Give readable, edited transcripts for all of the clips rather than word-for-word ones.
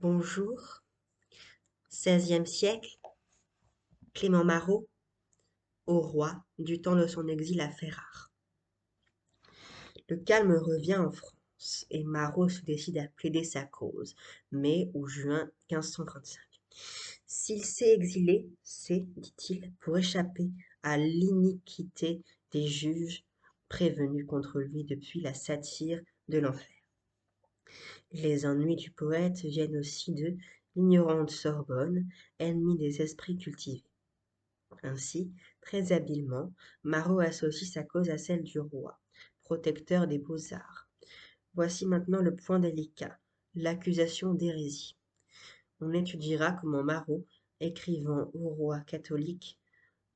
Bonjour, XVIe siècle, Clément Marot, au roi, du temps de son exil à Ferrare. Le calme revient en France et Marot se décide à plaider sa cause, mai ou juin 1535. S'il s'est exilé, c'est, dit-il, pour échapper à l'iniquité des juges prévenus contre lui depuis la satire de l'enfer. Les ennuis du poète viennent aussi de l'ignorante Sorbonne, ennemie des esprits cultivés. Ainsi, très habilement, Marot associe sa cause à celle du roi, protecteur des beaux-arts. Voici maintenant le point délicat, l'accusation d'hérésie. On étudiera comment Marot, écrivant au roi catholique,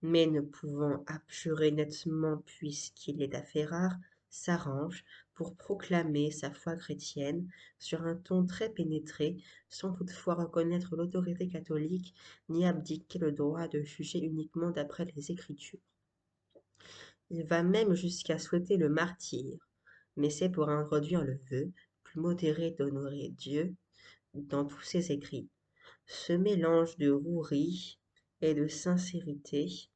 mais ne pouvant abjurer nettement puisqu'il est à Ferrare, s'arrange pour proclamer sa foi chrétienne sur un ton très pénétré, sans toutefois reconnaître l'autorité catholique ni abdiquer le droit de juger uniquement d'après les Écritures. Il va même jusqu'à souhaiter le martyre, mais c'est pour introduire le vœu, plus modéré d'honorer Dieu, dans tous ses écrits. Ce mélange de rouerie et de sincérité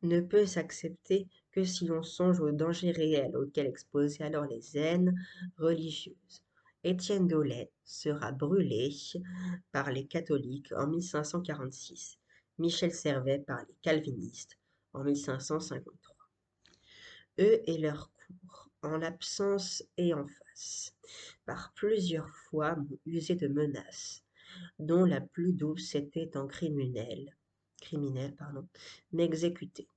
ne peut s'accepter que si l'on songe aux dangers réels auxquels exposaient alors les haines religieuses. Étienne Dolet sera brûlé par les catholiques en 1546, Michel Servet par les calvinistes en 1553. Eux et leur cour, en l'absence et en face, par plusieurs fois m'ont usé de menaces, dont la plus douce était en criminel, m'exécuter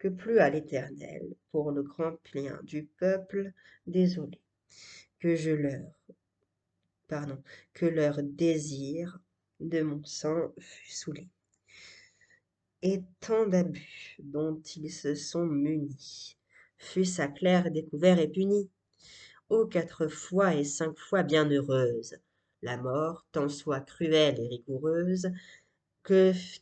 que plus à l'Éternel, pour le grand bien du peuple désolé, que je leur, que leur désir de mon sang fût saoulé. Et tant d'abus dont ils se sont munis, fût-ce à clair découvert et puni, ô 4 fois et 5 fois bienheureuse, la mort, tant soit cruelle et rigoureuse,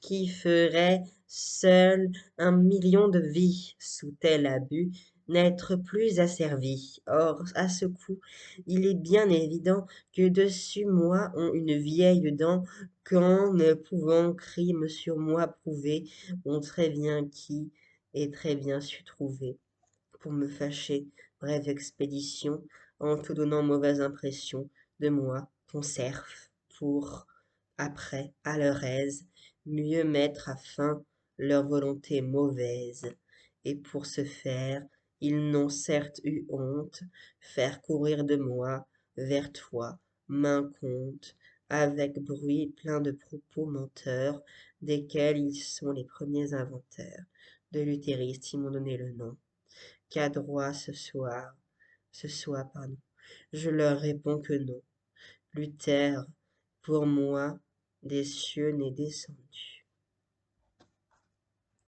qui ferait seul 1 million de vies sous tel abus n'être plus asservi. Or, à ce coup, il est bien évident que dessus moi ont une vieille dent, qu'en ne pouvant crime sur moi prouver, ont très bien qui et très bien su trouver, pour me fâcher, brève expédition, en tout donnant mauvaise impression de moi, ton serf, pour, après, à leur aise, mieux mettre à fin leur volonté mauvaise. Et pour ce faire, ils n'ont certes eu honte, faire courir de moi vers toi, main compte, avec bruit plein de propos menteurs, desquels ils sont les premiers inventeurs. De l'utériste, ils m'ont donné le nom. Qu'adroit ce soit, je leur réponds que non. Luther, pour moi, des cieux n'est descendu.